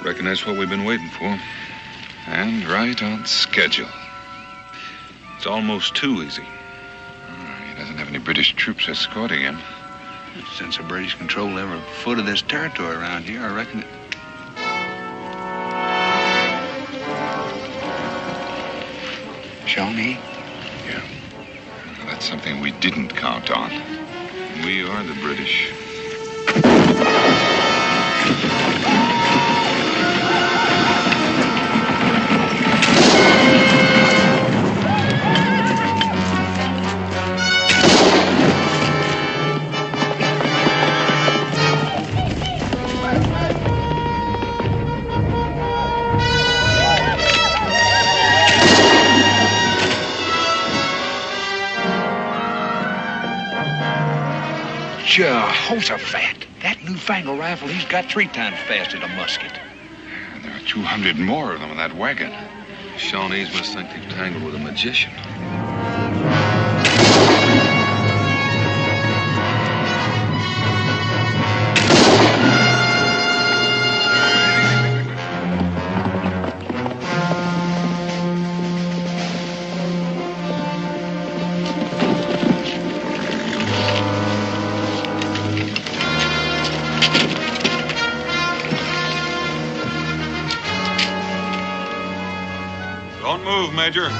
Reckon that's what we've been waiting for. And right on schedule. It's almost too easy. He doesn't have any British troops escorting him. Since the British control every foot of this territory around here, I reckon it... Shawnee? Yeah. That's something we didn't count on. We are the British. Jehoshaphat. That newfangled rifle, he's got 3 times faster than a musket. And there are 200 more of them in that wagon. Shawnees must think they've tangled with a magician. Don't move, Major. I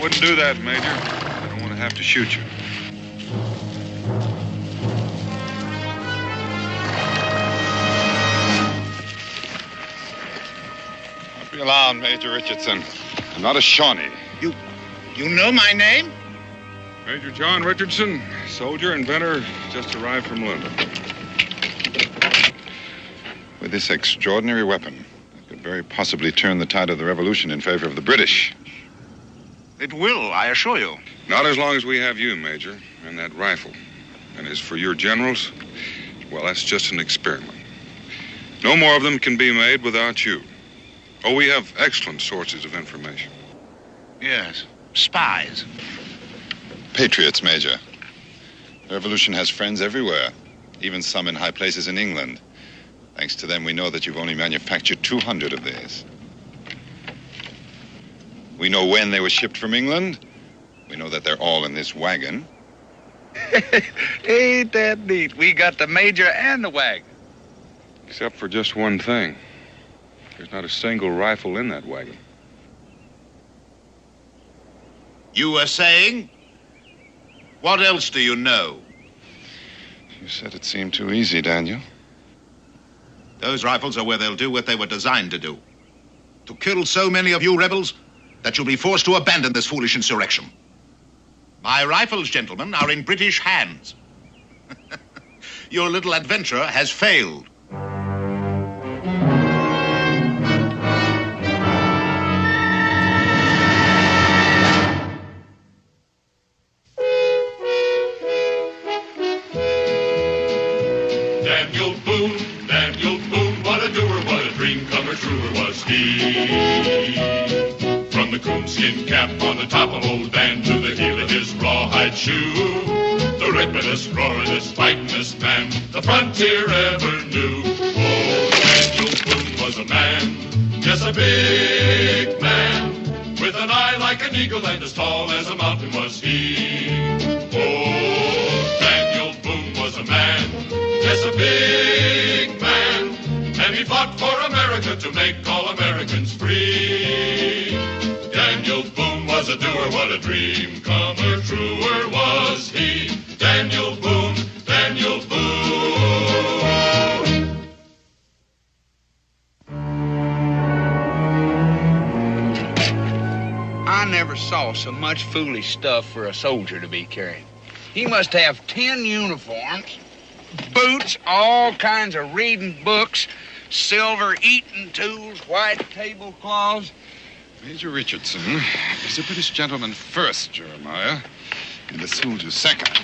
wouldn't do that, Major. I don't want to have to shoot you. Don't be alarmed, Major Richardson. I'm not a Shawnee. You know my name? Major John Richardson, soldier, inventor, just arrived from London. With this extraordinary weapon, it could very possibly turn the tide of the revolution in favor of the British. It will, I assure you. Not as long as we have you, Major, and that rifle. And as for your generals, well, that's just an experiment. No more of them can be made without you. Oh, we have excellent sources of information. Yes, spies. Patriots, Major. The revolution has friends everywhere, even some in high places in England. Thanks to them, we know that you've only manufactured 200 of these. We know when they were shipped from England. We know that they're all in this wagon. Ain't that neat? We got the major and the wagon. Except for just one thing. There's not a single rifle in that wagon. You were saying? What else do you know? You said it seemed too easy, Daniel. Those rifles are where they'll do what they were designed to do. To kill so many of you rebels that you'll be forced to abandon this foolish insurrection. My rifles, gentlemen, are in British hands. Your little adventure has failed. Daniel Boone, what a doer, what a dream comer, truer was he. From the coonskin cap on the top of old Dan to the heel of his rawhide shoe, the ripidest, roaringest, fightingest man the frontier ever knew. Oh, Daniel Boone was a man, yes, a big man, with an eye like an eagle and as tall as a mountain was he. Oh, Daniel Boone was a man, yes, a big man, and he fought for America to make all Americans free. Daniel Boone was a doer, what a dream comer, truer was he. Daniel Boone, Daniel Boone. I never saw so much foolish stuff for a soldier to be carrying. He must have 10 uniforms, boots, all kinds of reading books, silver eating tools, white tablecloths. Major Richardson is the British gentleman first, Jeremiah, and the soldier second.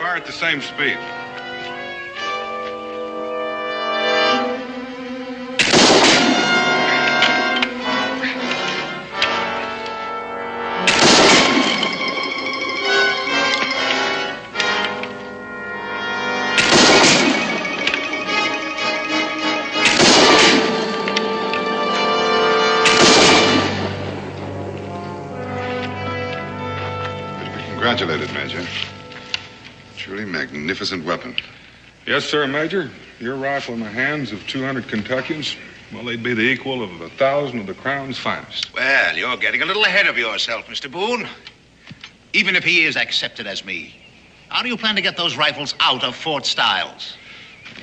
Fire at the same speed. Congratulated, Major. Truly magnificent weapon. Yes, sir, Major. Your rifle in the hands of 200 Kentuckians, well, they'd be the equal of 1,000 of the Crown's finest. Well, you're getting a little ahead of yourself, Mr. Boone. Even if he is accepted as me, how do you plan to get those rifles out of Fort Stiles?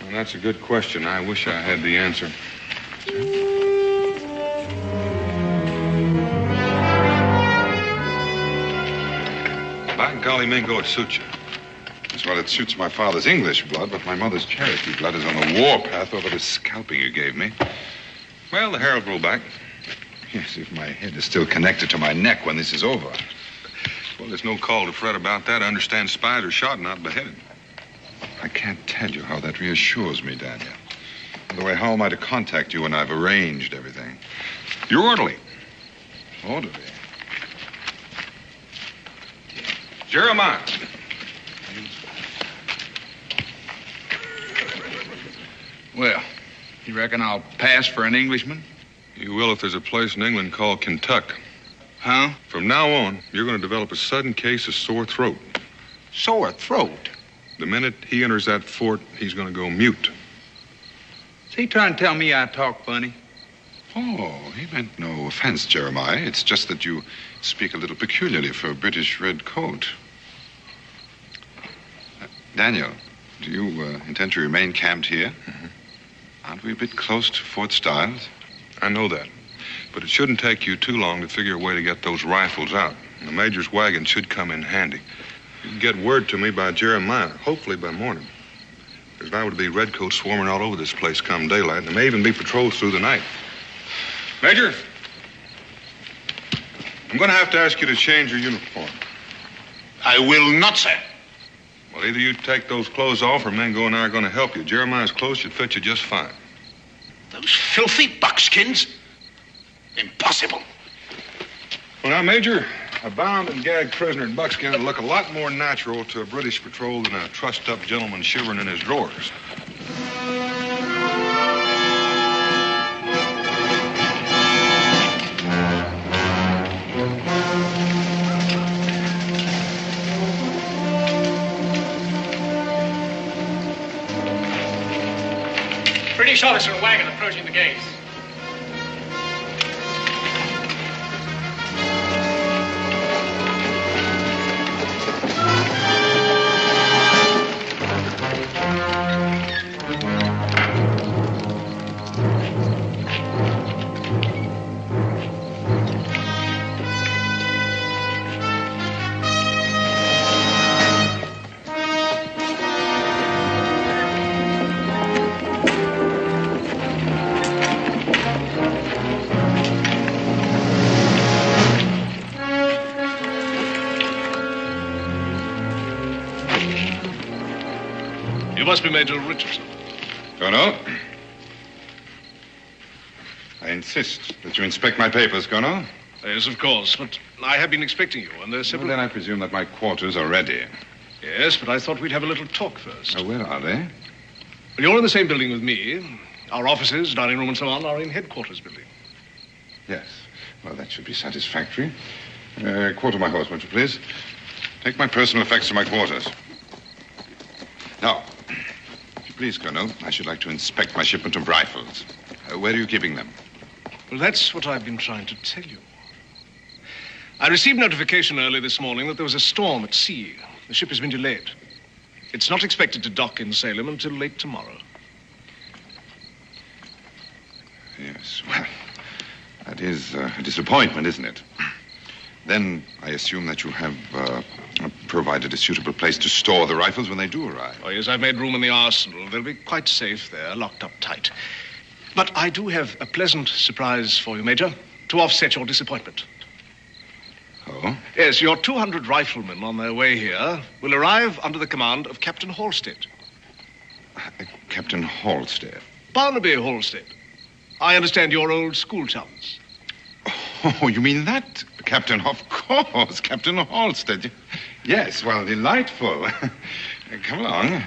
Well, that's a good question. I wish I had the answer. By golly, Mingo, it suits you. Well, it suits my father's English blood, but my mother's Cherokee blood is on the warpath over the scalping you gave me. Well, the hair will grow back. Yes, if my head is still connected to my neck when this is over. Well, there's no call to fret about that. I understand spies are shot, not beheaded. I can't tell you how that reassures me, Daniel. By the way, how am I to contact you when I've arranged everything? You're orderly. Orderly? Jeremiah. Well, you reckon I'll pass for an Englishman? You will if there's a place in England called Kentucky. Huh? From now on, you're going to develop a sudden case of sore throat. Sore throat? The minute he enters that fort, he's going to go mute. Is he trying to tell me I talk funny? Oh, he meant no offense, Jeremiah. It's just that you speak a little peculiarly for a British red coat. Daniel, do you intend to remain camped here? Mm-hmm. Aren't we a bit close to Fort Stiles? I know that. But it shouldn't take you too long to figure a way to get those rifles out. The Major's wagon should come in handy. You can get word to me by Jeremiah, hopefully by morning. There's liable to be redcoats swarming all over this place come daylight, and there may even be patrols through the night. Major, I'm going to have to ask you to change your uniform. I will not, sir. Well, either you take those clothes off or Mingo and I are going to help you. Jeremiah's clothes should fit you just fine. Those filthy buckskins? Impossible. Well, now, Major, a bound and gagged prisoner in buckskin would look a lot more natural to a British patrol than a trussed-up gentleman shivering in his drawers. British officer and wagon approaching the gates. You must be Major Richardson. Colonel? I insist that you inspect my papers, Colonel. Yes, of course, but I have been expecting you, and there's several... Well, then I presume that my quarters are ready. Yes, but I thought we'd have a little talk first. Oh, where are they? Well, you're in the same building with me. Our offices, dining room, and so on are in headquarters building. Yes. Well, that should be satisfactory. Quarter my horse, won't you, please? Take my personal effects to my quarters. Now, if you please, Colonel, I should like to inspect my shipment of rifles. Where are you keeping them? Well, that's what I've been trying to tell you. I received notification early this morning that there was a storm at sea. The ship has been delayed. It's not expected to dock in Salem until late tomorrow. Yes, well, that is a disappointment, isn't it? Then I assume that you have provided a suitable place to store the rifles when they do arrive. Oh, yes, I've made room in the arsenal. They'll be quite safe there, locked up tight. But I do have a pleasant surprise for you, Major, to offset your disappointment. Oh? so. Yes, your 200 riflemen on their way here will arrive under the command of Captain Halstead. Captain Halstead? Barnaby Halstead. I understand you're old school chums. Oh, you mean that? Captain, of course, Captain Halstead. Yes, well, delightful. Come along.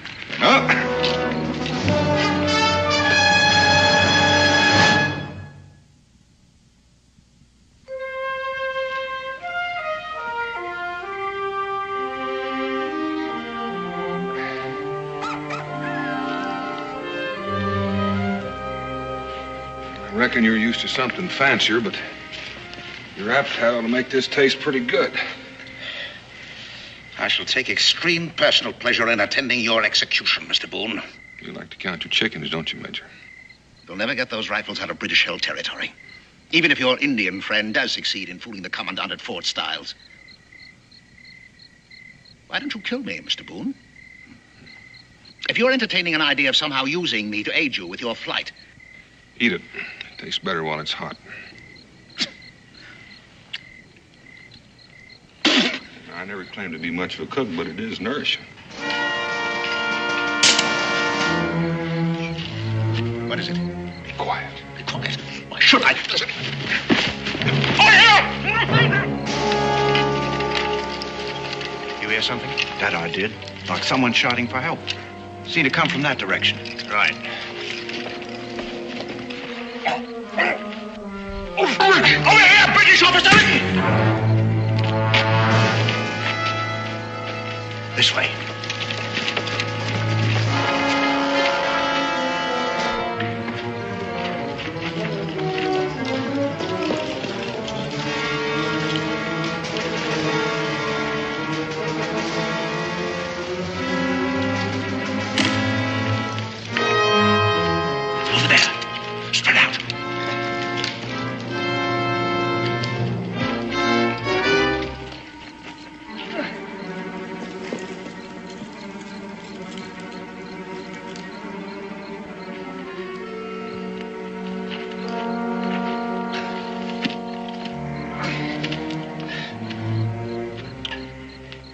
I reckon you're used to something fancier, but your appetite ought to make this taste pretty good. I shall take extreme personal pleasure in attending your execution, Mr. Boone. You like to count your chickens, don't you, Major? You'll never get those rifles out of British-held territory. Even if your Indian friend does succeed in fooling the commandant at Fort Stiles. Why don't you kill me, Mr. Boone? If you're entertaining an idea of somehow using me to aid you with your flight... Eat it. It tastes better while it's hot. I never claimed to be much of a cook, but it is nourishing. What is it? Be quiet. Be quiet. Why should I? You hear something? That I did. Like someone shouting for help. Seemed to come from that direction. Right. Over here, British officer! This way. Over there. Spread out.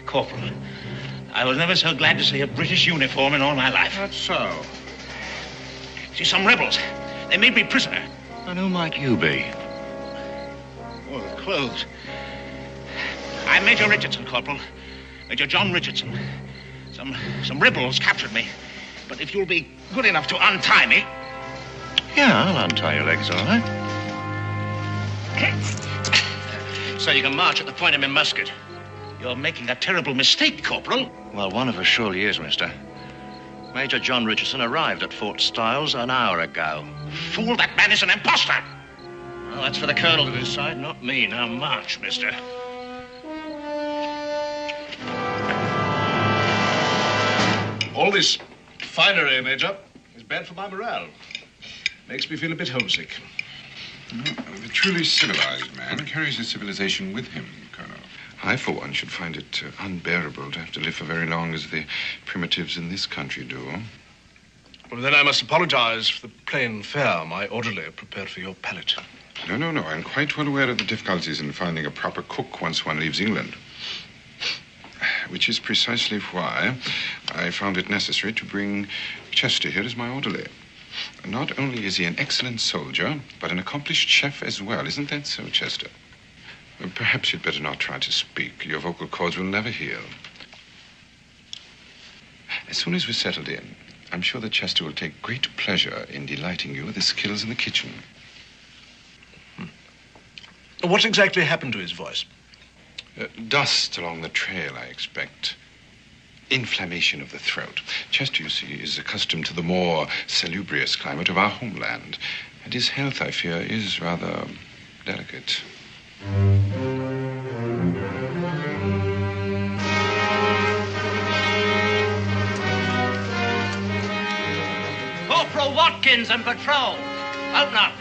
Corporal, I was never so glad to see a British uniform in all my life. That's so. See, some rebels. They made me prisoner. And who might you be? Oh, the clothes. I'm Major Richardson, Corporal. Major John Richardson. Some rebels captured me. But if you'll be good enough to untie me... Yeah, I'll untie your legs, all right. So you can march at the point of my musket. You're making a terrible mistake, Corporal. Well, one of us surely is, mister. Major John Richardson arrived at Fort Stiles an hour ago. Fool, that man is an impostor. Well, that's for the colonel to decide, not me. Now march, mister. All this finery, Major, is bad for my morale. Makes me feel a bit homesick. The truly civilized man carries his civilization with him, Colonel. I, for one, should find it unbearable to have to live for very long as the primitives in this country do. Well, then I must apologize for the plain fare my orderly prepared for your palate. No. I'm quite well aware of the difficulties in finding a proper cook once one leaves England. Which is precisely why I found it necessary to bring Chester here as my orderly. Not only is he an excellent soldier, but an accomplished chef as well. Isn't that so, Chester? Perhaps you'd better not try to speak. Your vocal cords will never heal. As soon as we're settled in, I'm sure that Chester will take great pleasure in delighting you with his skills in the kitchen. What exactly happened to his voice? Dust along the trail, I expect. Inflammation of the throat. Chester, you see, is accustomed to the more salubrious climate of our homeland. And his health, I fear, is rather delicate. Corporal Watkins and patrol. Open up.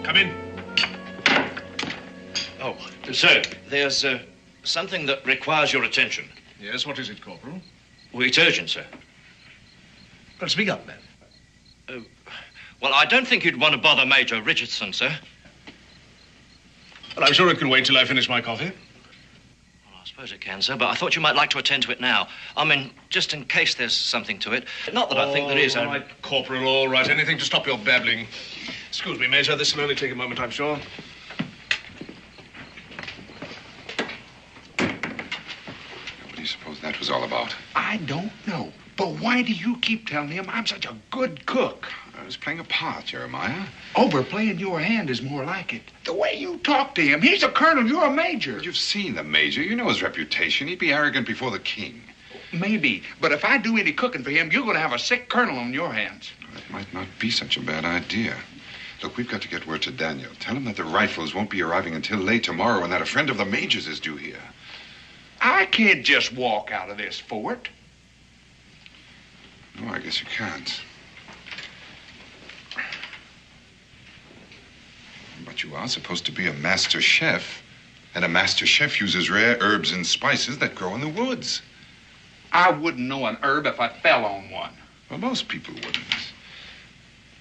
Come in. Oh, sir, there's Something that requires your attention. Yes, what is it, Corporal? Well, it's urgent, sir. Well, speak up, man. Well, I don't think you'd want to bother Major Richardson, sir. Well, I'm sure it can wait till I finish my coffee. Well, I suppose it can, sir, but I thought you might like to attend to it now. I mean, just in case there's something to it. Not that I think there is. All right, Corporal, all right. Anything to stop your babbling. Excuse me, Major. This will only take a moment, I'm sure. What do you suppose that was all about? I don't know. But why do you keep telling him I'm such a good cook? I was playing a part, Jeremiah. Overplaying your hand is more like it. The way you talk to him, he's a colonel, you're a major. You've seen the major. You know his reputation. He'd be arrogant before the king. Maybe, but if I do any cooking for him, you're going to have a sick colonel on your hands. That might not be such a bad idea. Look, we've got to get word to Daniel. Tell him that the rifles won't be arriving until late tomorrow and that a friend of the major's is due here. I can't just walk out of this fort. No, I guess you can't. But you are supposed to be a master chef, and a master chef uses rare herbs and spices that grow in the woods. I wouldn't know an herb if I fell on one. Well, most people wouldn't.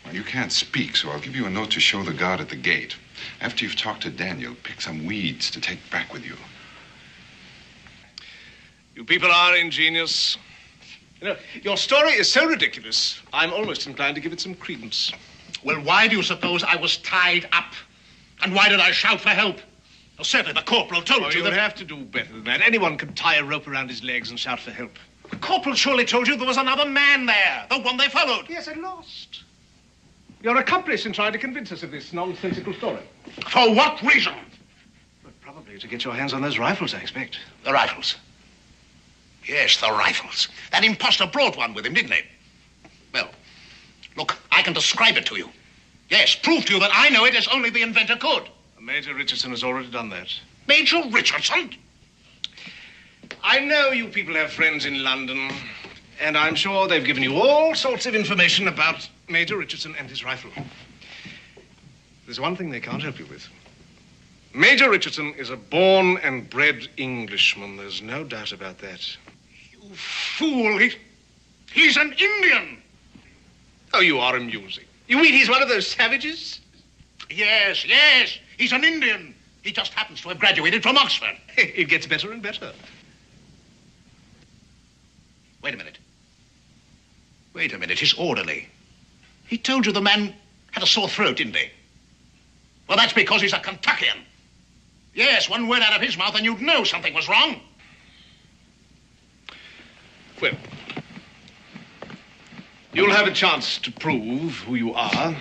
Well, you can't speak, so I'll give you a note to show the guard at the gate. After you've talked to Daniel, pick some weeds to take back with you. You people are ingenious. You know, your story is so ridiculous, I'm almost inclined to give it some credence. Well, why do you suppose I was tied up? And why did I shout for help? Well, certainly the corporal told you you'll that... have to do better than that. Anyone can tie a rope around his legs and shout for help. The corporal surely told you there was another man there, the one they followed. Yes, and lost. Your accomplice in trying to convince us of this nonsensical story. For what reason? Well, probably to get your hands on those rifles, I expect. The rifles? Yes, the rifles. That impostor brought one with him, didn't he? Well, look, I can describe it to you. Yes, prove to you that I know it as only the inventor could. Major Richardson has already done that. Major Richardson? I know you people have friends in London, and I'm sure they've given you all sorts of information about Major Richardson and his rifle. There's one thing they can't help you with. Major Richardson is a born and bred Englishman. There's no doubt about that. You fool. He's an Indian. Oh, you are amusing. You mean he's one of those savages? Yes, yes. He's an Indian. He just happens to have graduated from Oxford. It gets better and better. Wait a minute. Wait a minute. His orderly. He told you the man had a sore throat, didn't he? Well, that's because he's a Kentuckian. Yes, one word out of his mouth and you'd know something was wrong. Well, you'll have a chance to prove who you are,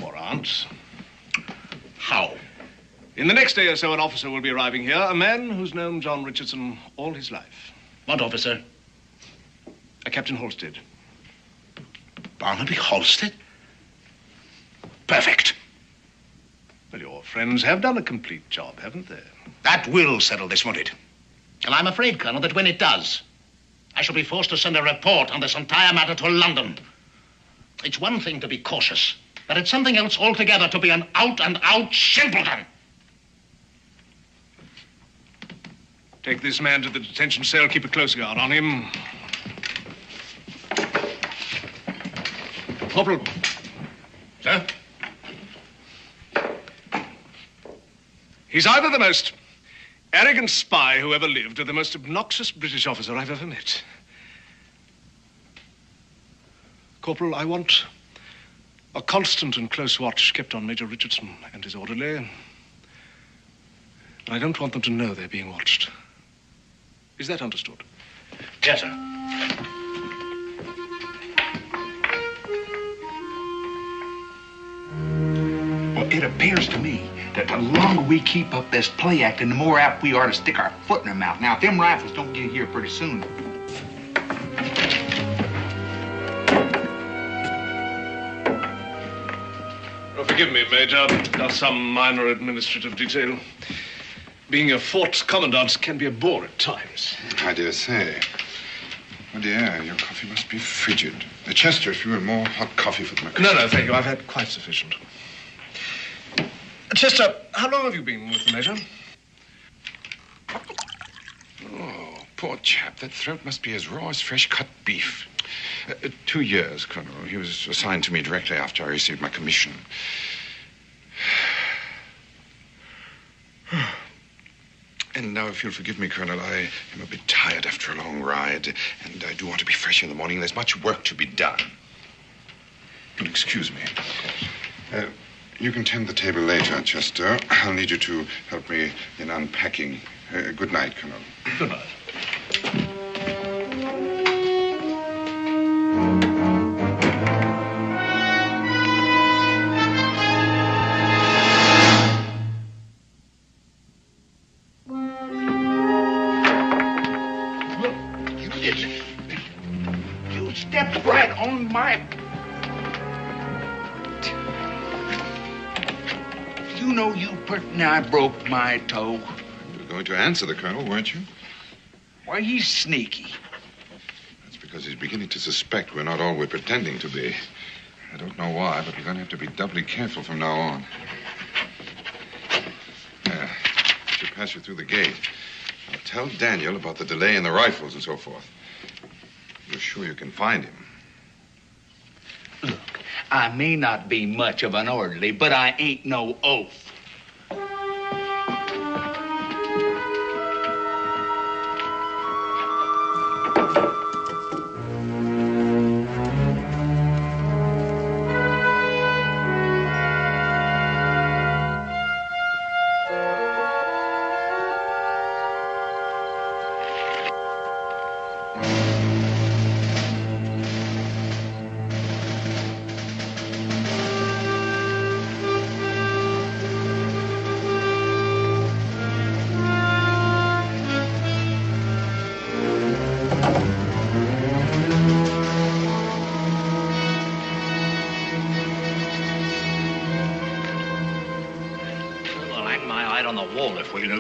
or aren't. How? In the next day or so, an officer will be arriving here, a man who's known John Richardson all his life. What officer? A Captain Halstead. Barnaby Halstead? Perfect. Well, your friends have done a complete job, haven't they? That will settle this, won't it? And I'm afraid, Colonel, that when it does, I shall be forced to send a report on this entire matter to London. It's one thing to be cautious, but it's something else altogether to be an out-and-out simpleton. Take this man to the detention cell, keep a close guard on him. Corporal. Sir? He's either the most arrogant spy who ever lived or the most obnoxious British officer I've ever met. Corporal, I want a constant and close watch kept on Major Richardson and his orderly. But I don't want them to know they're being watched. Is that understood? Yes, sir. Well, it appears to me that the longer we keep up this play acting, the more apt we are to stick our foot in their mouth. Now, if them rifles don't get here pretty soon... Oh, forgive me, Major. Just some minor administrative detail. Being a fort commandant can be a bore at times. I dare say. Oh, dear, your coffee must be frigid. Chester, if you will, more hot coffee for the... No, thank you. I've had quite sufficient. Chester, how long have you been with the Major? Poor chap. That throat must be as raw as fresh-cut beef. 2 years, Colonel. He was assigned to me directly after I received my commission. And now, if you'll forgive me, Colonel, I am a bit tired after a long ride, and I do want to be fresh in the morning. There's much work to be done. You'll excuse me. You can tend the table later, Chester. I'll need you to help me in unpacking. Good night, Colonel. Good night. You stepped right on my... You know you pretty nigh broke my toe. You were going to answer the Colonel, weren't you? Why, he's sneaky. That's because he's beginning to suspect we're not all we're pretending to be. I don't know why, but we're going to have to be doubly careful from now on. I should pass you through the gate. I'll tell Daniel about the delay in the rifles and so forth. You're sure you can find him? Look, I may not be much of an orderly, but I ain't no oaf.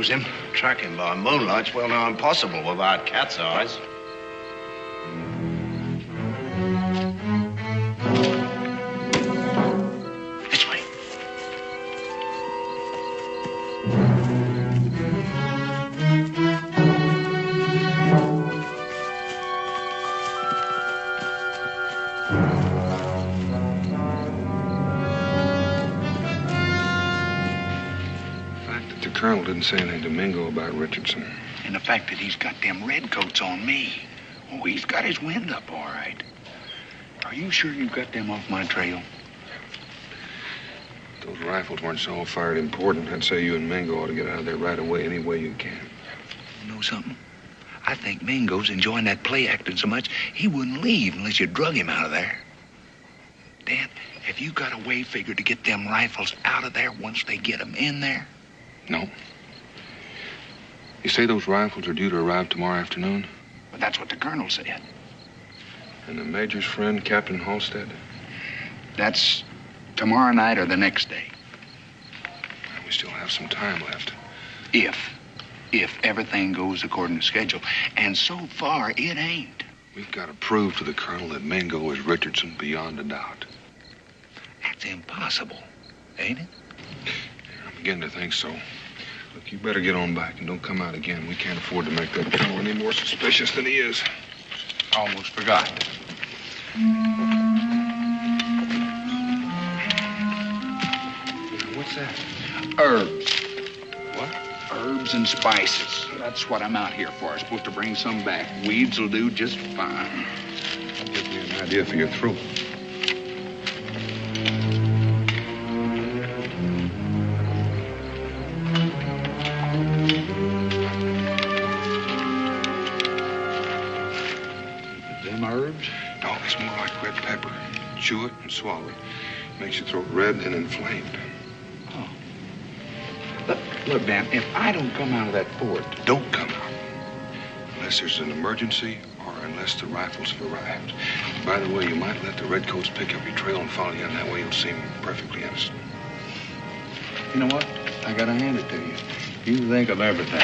Him. Track him by moonlight's well now impossible without cat's eyes. This way. Colonel didn't say anything to Mingo about Richardson. And the fact that he's got them redcoats on me. Oh, he's got his wind up all right. Are you sure you got them off my trail? If those rifles weren't so fired important, I'd say you and Mingo ought to get out of there right away any way you can. You know something? I think Mingo's enjoying that play acting so much, he wouldn't leave unless you drug him out of there. Dan, have you got a way figured to get them rifles out of there once they get them in there? No. You say those rifles are due to arrive tomorrow afternoon? Well, that's what the colonel said. And the major's friend, Captain Halstead? That's tomorrow night or the next day. Well, we still have some time left. If everything goes according to schedule. And so far, it ain't. We've got to prove to the colonel that Mingo is Richardson beyond a doubt. That's impossible, ain't it? I'm beginning to think so. Look, you better get on back and don't come out again. We can't afford to make that colonel any more suspicious than he is. Almost forgot. What's that? Herbs. What? Herbs and spices. That's what I'm out here for. I'm supposed to bring some back. Weeds will do just fine. That gives me an idea for your throat. Herbs? No, it's more like red pepper. Chew it and swallow it. Makes your throat red and inflamed. Oh. Look, Dan, if I don't come out of that fort... Don't come out. Unless there's an emergency or unless the rifles have arrived. By the way, you might let the redcoats pick up your trail and follow you, and that way you'll seem perfectly innocent. You know what? I gotta hand it to you. You think of everything.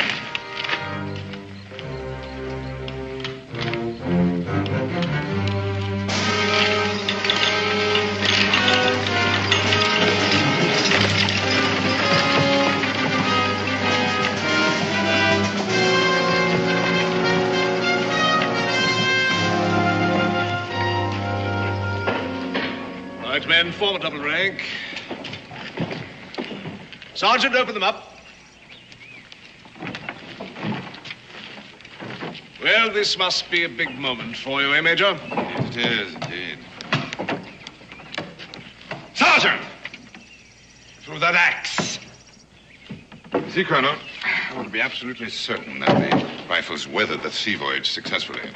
men, form a double rank. Sergeant, open them up. Well, this must be a big moment for you, eh, Major? Yes, it is, indeed. Sergeant! Through that axe. See, Colonel, I want to be absolutely certain that the rifles weathered the sea voyage successfully.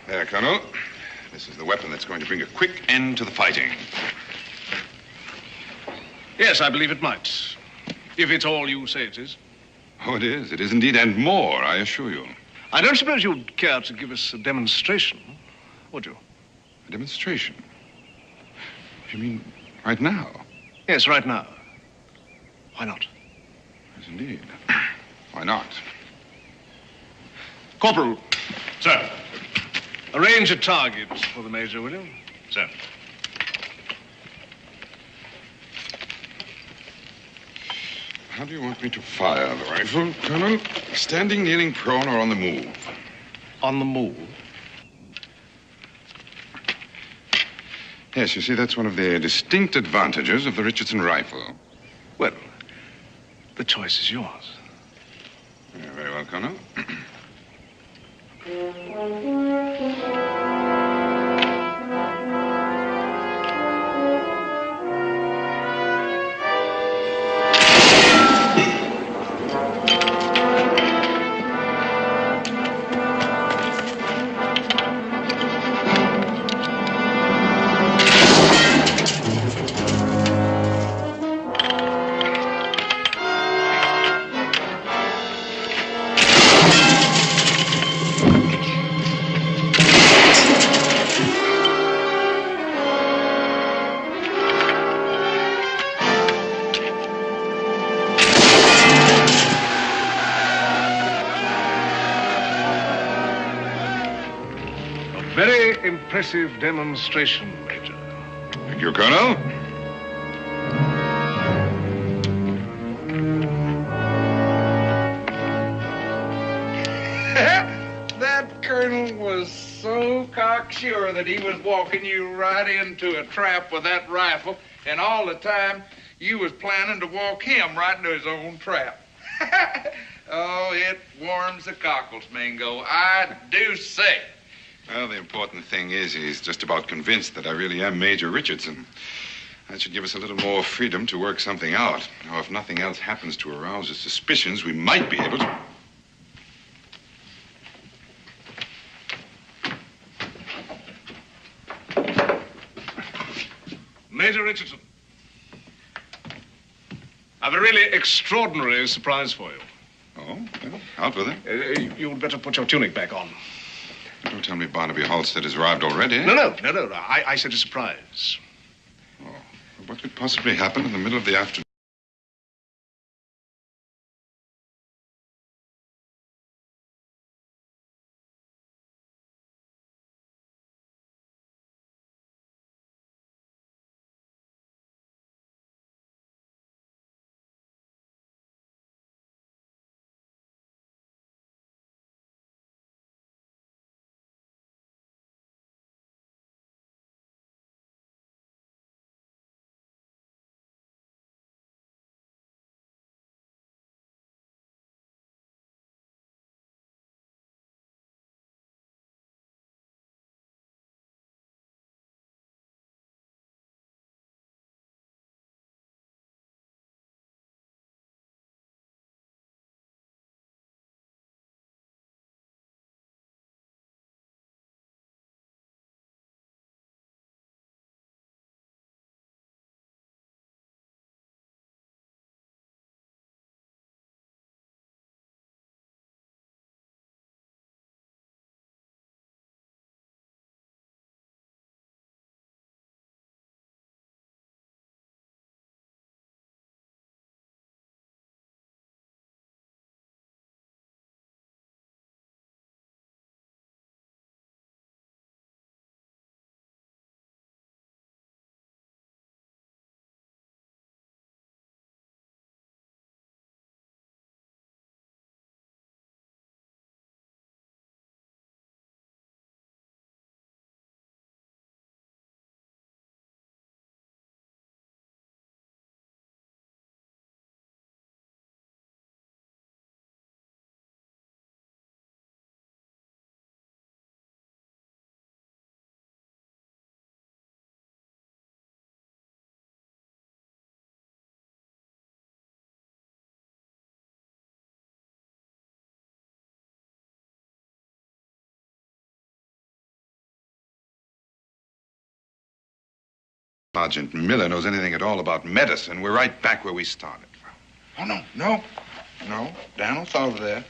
There, Colonel. This is the weapon that's going to bring a quick end to the fighting. Yes, I believe it might. If it's all you say it is. Oh, it is. It is indeed, and more, I assure you. I don't suppose you'd care to give us a demonstration, would you? A demonstration? You mean right now? Yes, right now. Why not? Yes, indeed. Why not? Corporal. Sir. Arrange a target for the Major, will you? Sir. How do you want me to fire the rifle, Colonel? Standing, kneeling, prone, or on the move? On the move? Yes, you see, that's one of the distinct advantages of the Richardson rifle. Well, the choice is yours. Yeah, very well, Colonel. Impressive demonstration, Major. Thank you, Colonel. That colonel was so cocksure that he was walking you right into a trap with that rifle, and all the time you was planning to walk him right into his own trap. Oh, it warms the cockles, Mingo. I do say. Well, the important thing is he's just about convinced that I really am Major Richardson. That should give us a little more freedom to work something out. Now, if nothing else happens to arouse his suspicions, we might be able to... Major Richardson, I've a really extraordinary surprise for you. Oh, well, out with it. You'd better put your tunic back on. Don't tell me Barnaby Halstead has arrived already. No. I said a surprise. Oh, what could possibly happen in the middle of the afternoon? Sergeant Miller knows anything at all about medicine, we're right back where we started. Oh, no. Dan will solve that.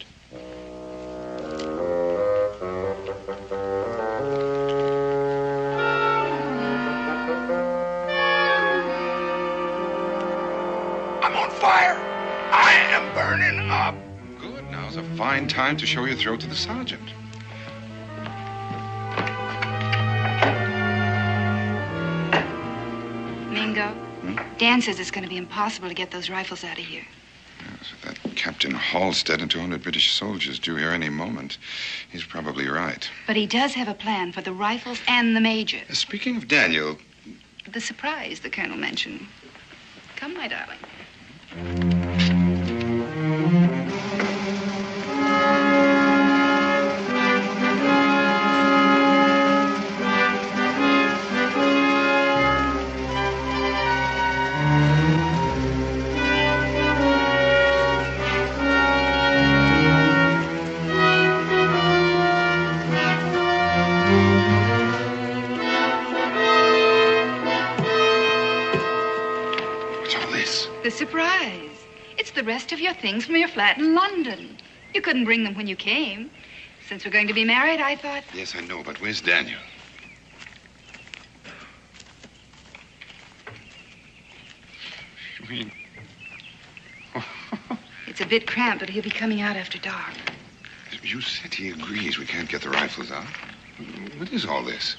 I'm on fire. I am burning up. Good. Now's a fine time to show your throat to the sergeant. Mingo, Dan says it's going to be impossible to get those rifles out of here. Yes, with that Captain Halstead and 200 British soldiers due here any moment, he's probably right. But he does have a plan for the rifles and the major. Speaking of Daniel... The surprise the colonel mentioned. Come, my darling. The surprise. It's the rest of your things from your flat in London. You couldn't bring them when you came. Since we're going to be married, I thought... Yes, I know, but where's Daniel? You mean... It's a bit cramped, but he'll be coming out after dark. You said he agrees we can't get the rifles out. What is all this?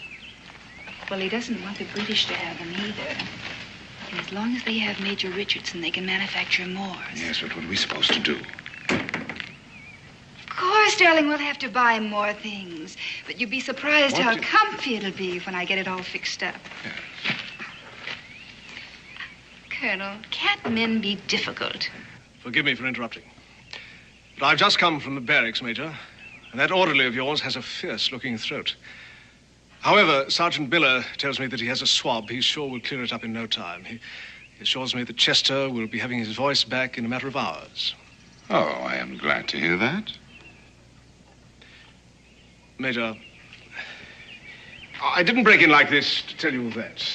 Well, he doesn't want the British to have them either. And as long as they have Major Richardson, they can manufacture more. Yes, but what are we supposed to do? Of course, darling, we'll have to buy more things. But you'd be surprised how comfy it'll be when I get it all fixed up. Yeah. Colonel, can't men be difficult? Forgive me for interrupting. But I've just come from the barracks, Major, and that orderly of yours has a fierce-looking throat. However, Sergeant Miller tells me that he has a swab he's sure will clear it up in no time. He assures me that Chester will be having his voice back in a matter of hours. Oh, I am glad to hear that. Major, I didn't break in like this to tell you that.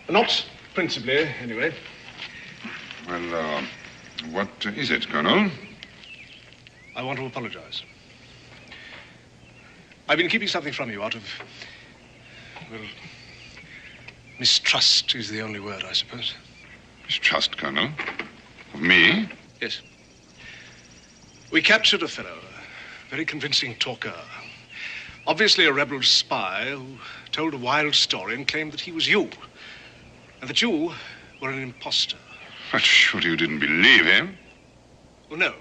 Not principally, anyway. Well, what is it, Colonel? I want to apologize. I've been keeping something from you out of, well, mistrust is the only word, I suppose. Mistrust, Colonel? Of me? Yes. We captured a fellow, a very convincing talker. Obviously a rebel spy who told a wild story and claimed that he was you. And that you were an impostor. But surely you didn't believe him? Well, no.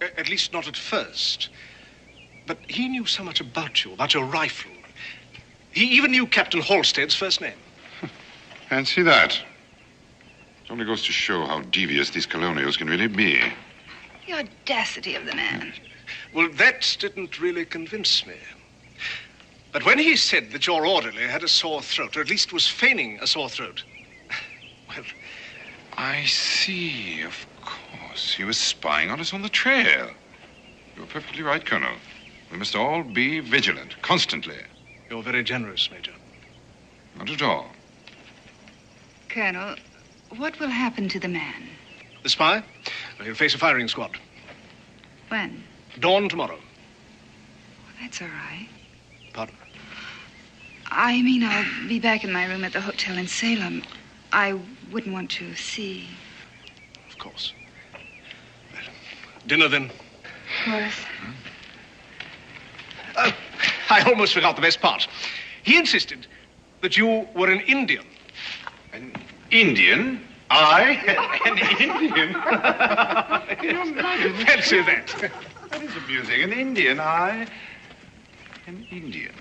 At least not at first. But he knew so much about you, about your rifle. He even knew Captain Halstead's first name. Fancy that. It only goes to show how devious these colonials can really be. The audacity of the man. Well, that didn't really convince me. But when he said that your orderly had a sore throat, or at least was feigning a sore throat, well... I see, of course. He was spying on us on the trail. You're perfectly right, Colonel. We must all be vigilant, constantly. You're very generous, Major. Not at all. Colonel, what will happen to the man? The spy? Well, he'll face a firing squad. When? Dawn tomorrow. Well, that's all right. Pardon? I mean, I'll be back in my room at the hotel in Salem. I wouldn't want to see. Of course. Well, dinner, then? Of course. I almost forgot the best part. He insisted that you were an Indian. An Indian? I? An Indian? Fancy that. That is amusing. An Indian, I... An Indian.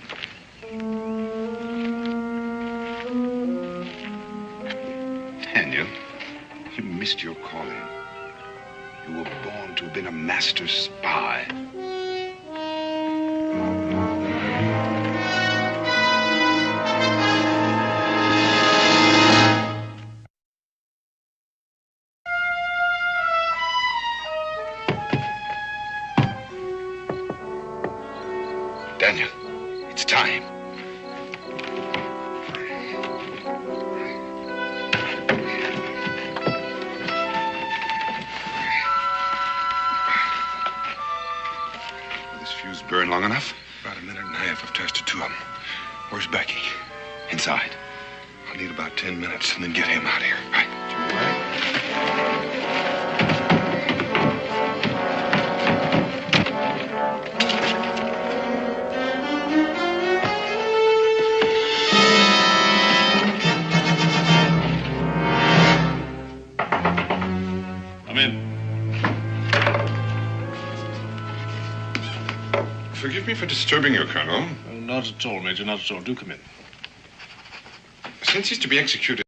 Daniel, you missed your calling. You were born to have been a master spy. Daniel, it's time. burn long enough? About a minute and a half. I've tested 2 of them. Where's Becky? Inside. I'll need about 10 minutes and then get him out of here. Right. Come in. Forgive me for disturbing you, Colonel. Oh, not at all, Major, not at all. Do come in. Since he's to be executed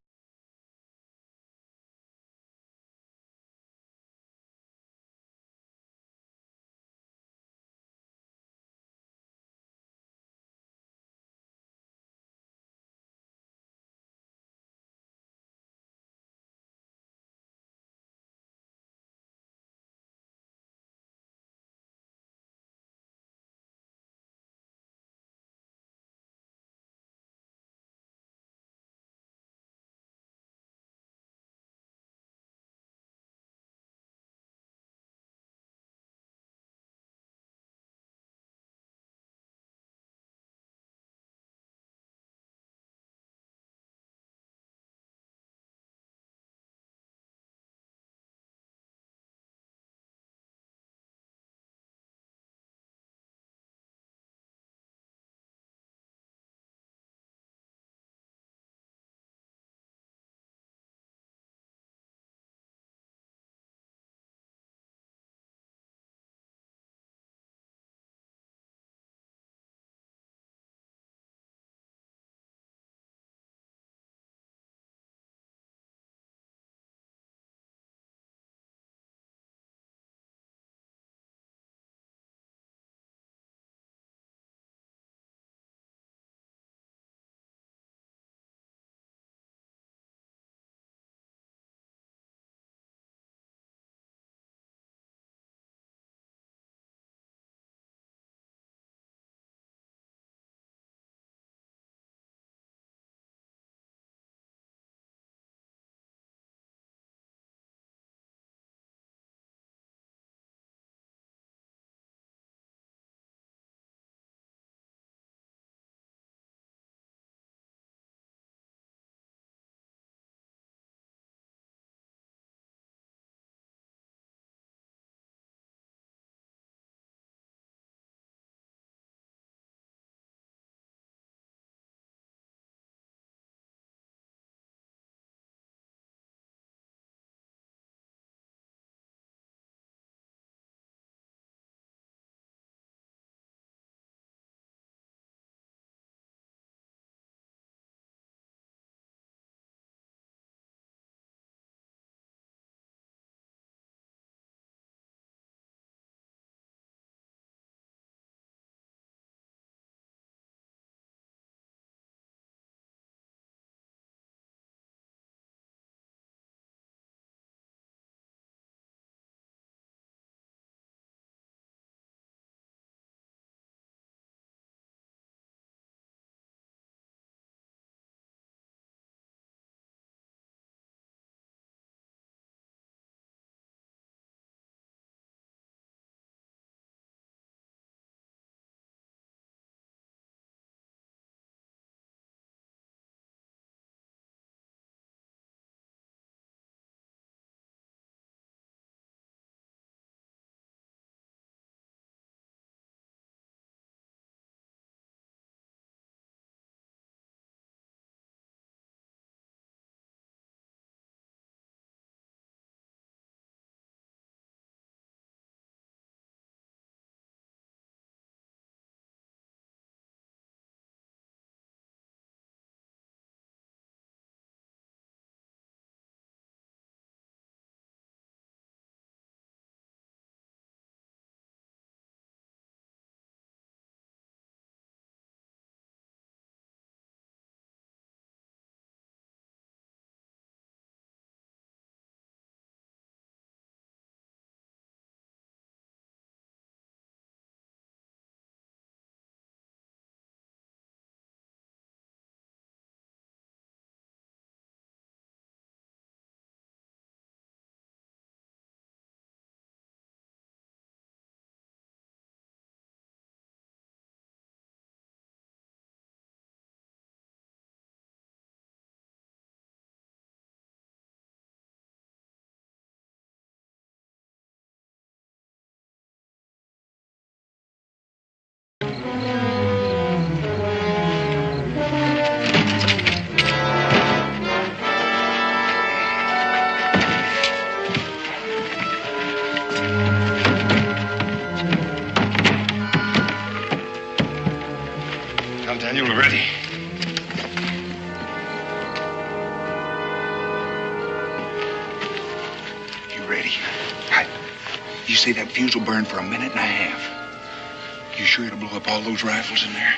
say that fuse will burn for a minute and a half. You sure it'll blow up all those rifles in there?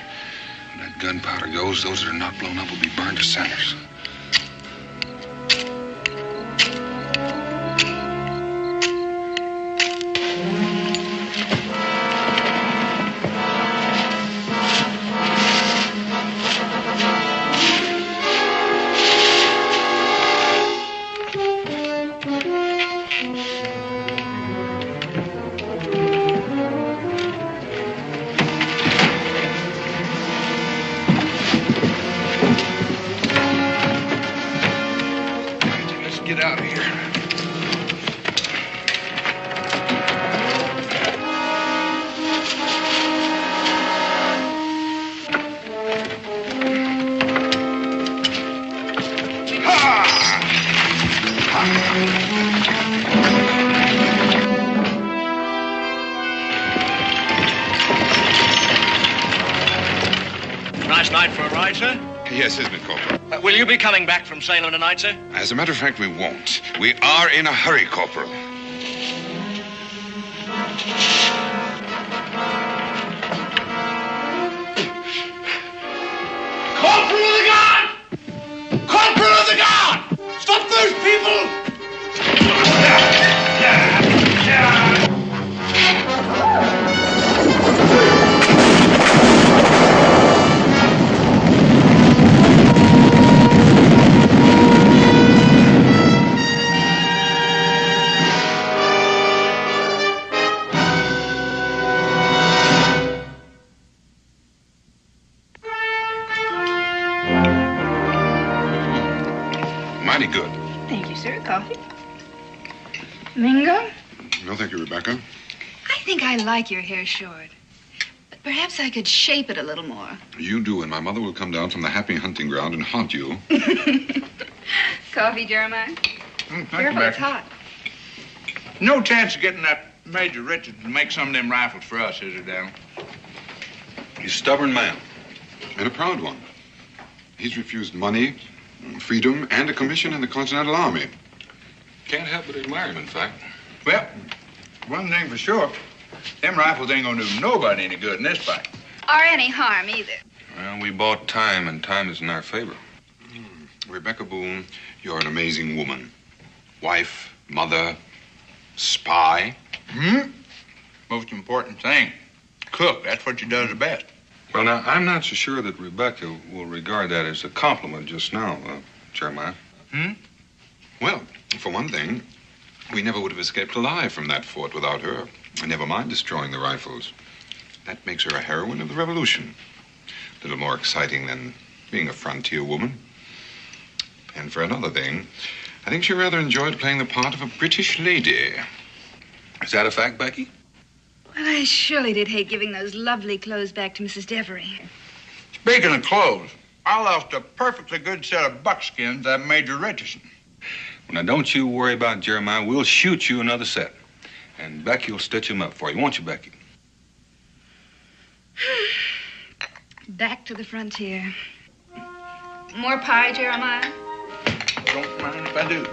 When that gunpowder goes, those that are not blown up will be burned to cinders. Get out of here. Nice night for a ride, sir. Yes, isn't it, Corporal? Will you be coming back from Salem tonight, sir? As a matter of fact, we won't. We are in a hurry, Corporal. Corporal of the Guard! Corporal of the Guard! Stop those people! Mighty good. Thank you, sir. Coffee? Mingo? No, thank you, Rebecca. I think I like your hair short. But perhaps I could shape it a little more. You do, and my mother will come down from the happy hunting ground and haunt you. Coffee, Jeremiah? Thank Careful, you, it's hot. No chance of getting that Major Richards to make some of them rifles for us, is there, Daniel? He's a stubborn man. And a proud one. He's refused money, freedom, and a commission in the Continental Army. Can't help but admire him, in fact. Well, one thing for sure, them rifles ain't gonna do nobody any good in this fight. Or any harm, either. Well, we bought time, and time is in our favor. Rebecca Boone, you're an amazing woman. Wife, mother, spy. Most important thing, cook. That's what she does the best. Well, now, I'm not so sure that Rebecca will regard that as a compliment just now, Jeremiah. Well, for one thing, we never would have escaped alive from that fort without her. And never mind destroying the rifles. That makes her a heroine of the Revolution. A little more exciting than being a frontier woman. And for another thing, I think she rather enjoyed playing the part of a British lady. Is that a fact, Becky? Well, I surely did hate giving those lovely clothes back to Mrs. Devery. Speaking of clothes, I lost a perfectly good set of buckskins at Major Richardson. Well, now, don't you worry about Jeremiah. We'll shoot you another set. And Becky will stitch them up for you, won't you, Becky? Back to the frontier. More pie, Jeremiah? Don't mind if I do.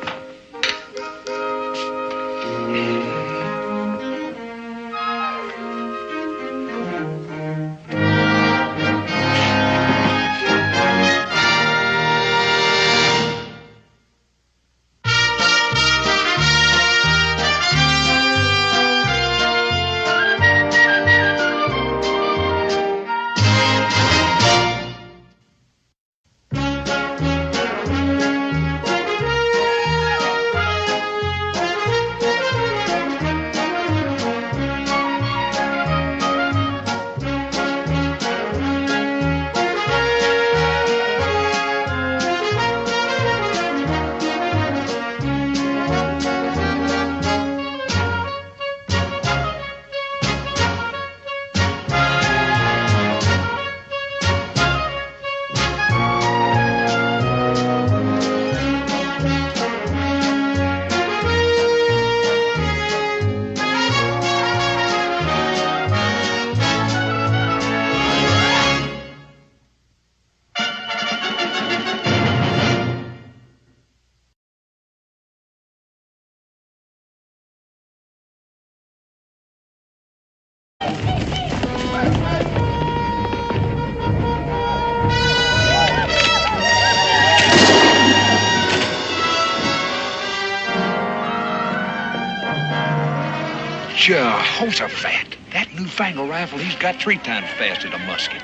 Jehoshaphat. That newfangled rifle he's got 3 times fast as a musket.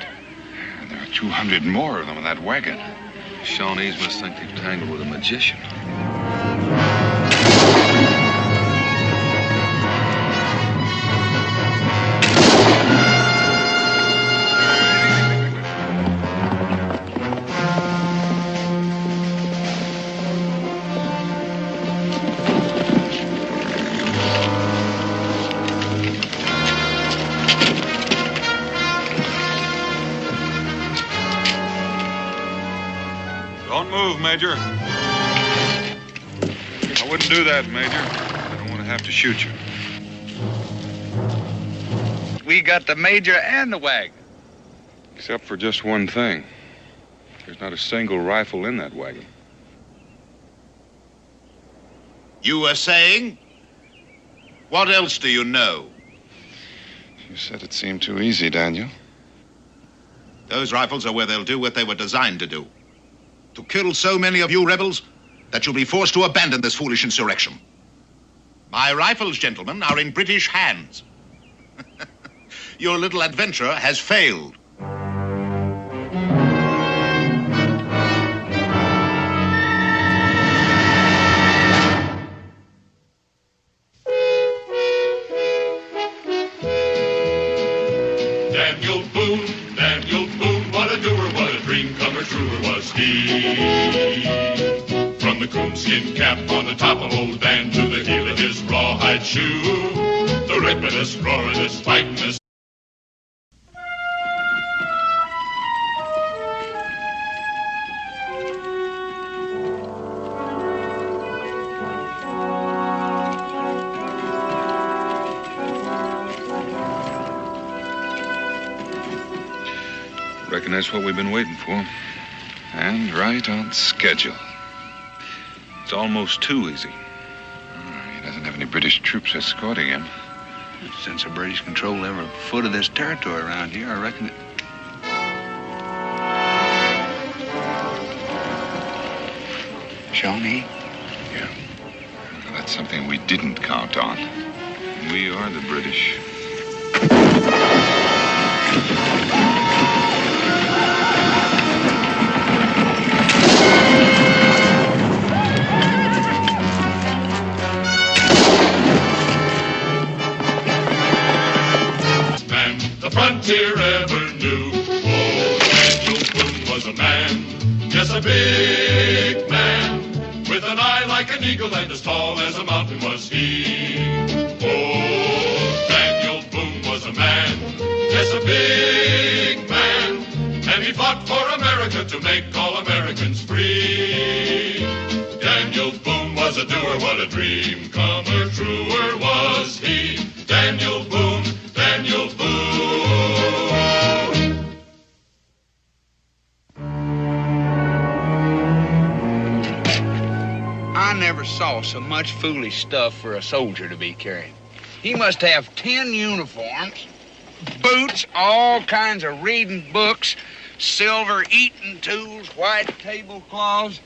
And there are 200 more of them in that wagon. Shawnees must think they've tangled with a magician. Don't move, Major. I wouldn't do that, Major. I don't want to have to shoot you. We got the Major and the wagon. Except for just one thing. There's not a single rifle in that wagon. You were saying? What else do you know? You said it seemed too easy, Daniel. Those rifles are where they'll do what they were designed to do. To kill so many of you rebels that you'll be forced to abandon this foolish insurrection. My rifles, gentlemen, are in British hands. Your little adventure has failed. Daniel Boone, what a doer, what a dream comer, truer was he. From the coonskin cap on the top of old Dan to the heel of his rawhide shoe, the ripidest, roaringest, fightingest. Reckon that's what we've been waiting for. And right on schedule. It's almost too easy. He doesn't have any British troops escorting him. Since the British control every foot of this territory around here, I reckon it... Shawnee? Yeah. Well, that's something we didn't count on. We are the British. Frontier ever knew. Oh, Daniel Boone was a man, yes, a big man, with an eye like an eagle and as tall as a mountain was he. Oh, Daniel Boone was a man, yes, a big man, and he fought for America to make all Americans free. Daniel Boone was a doer, what a dream comer, truer was he. Daniel Boone, Daniel Boone. I never saw so much foolish stuff for a soldier to be carrying. He must have 10 uniforms, boots, all kinds of reading books, silver eating tools, white tablecloths.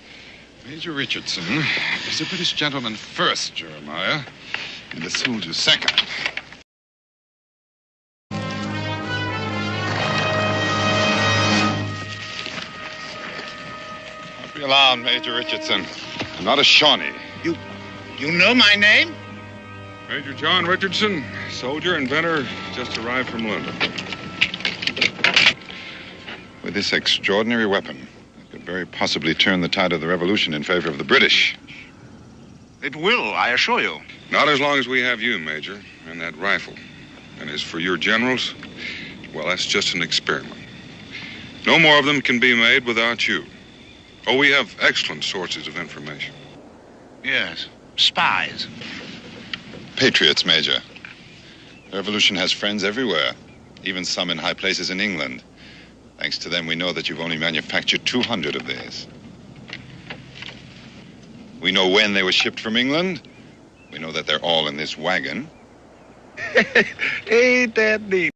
Major Richardson is a British gentleman first, Jeremiah, and a soldier second. Don't be alarmed, Major Richardson. I'm not a Shawnee. You know my name? Major John Richardson, soldier, inventor, just arrived from London. With this extraordinary weapon, it could very possibly turn the tide of the revolution in favor of the British. It will, I assure you. Not as long as we have you, Major, and that rifle. And as for your generals, well, that's just an experiment. No more of them can be made without you. Oh, we have excellent sources of information. Yes, spies. Patriots, Major. The revolution has friends everywhere, even some in high places in England. Thanks to them, we know that you've only manufactured 200 of these. We know when they were shipped from England. We know that they're all in this wagon. Ain't that neat?